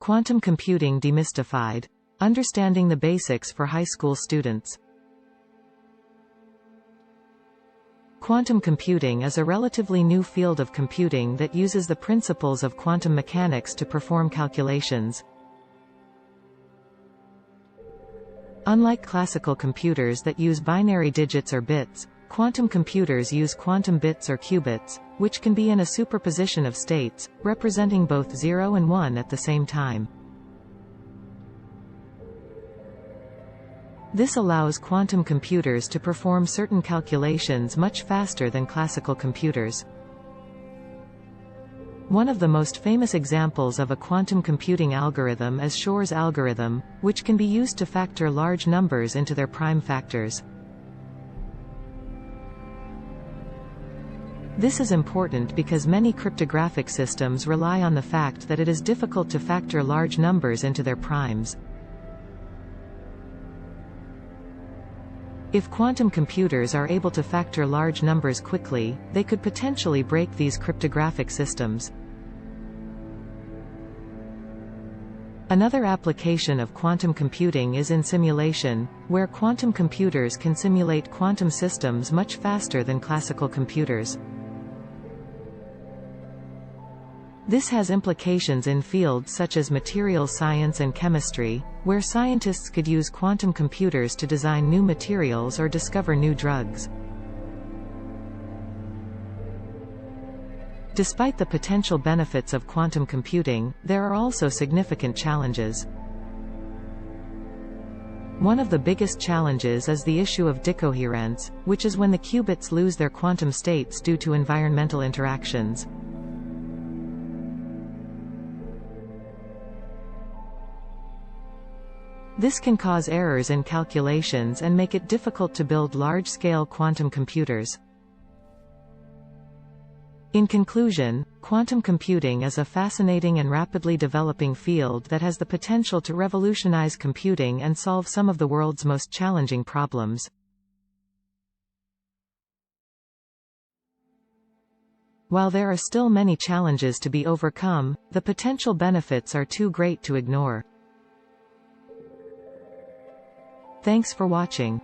Quantum computing demystified. Understanding the basics for high school students. Quantum computing is a relatively new field of computing that uses the principles of quantum mechanics to perform calculations. Unlike classical computers that use binary digits or bits, quantum computers use quantum bits or qubits, which can be in a superposition of states, representing both 0 and 1 at the same time. This allows quantum computers to perform certain calculations much faster than classical computers. One of the most famous examples of a quantum computing algorithm is Shor's algorithm, which can be used to factor large numbers into their prime factors. This is important because many cryptographic systems rely on the fact that it is difficult to factor large numbers into their primes. If quantum computers are able to factor large numbers quickly, they could potentially break these cryptographic systems. Another application of quantum computing is in simulation, where quantum computers can simulate quantum systems much faster than classical computers. This has implications in fields such as materials science and chemistry, where scientists could use quantum computers to design new materials or discover new drugs. Despite the potential benefits of quantum computing, there are also significant challenges. One of the biggest challenges is the issue of decoherence, which is when the qubits lose their quantum states due to environmental interactions. This can cause errors in calculations and make it difficult to build large-scale quantum computers. In conclusion, quantum computing is a fascinating and rapidly developing field that has the potential to revolutionize computing and solve some of the world's most challenging problems. While there are still many challenges to be overcome, the potential benefits are too great to ignore. Thanks for watching.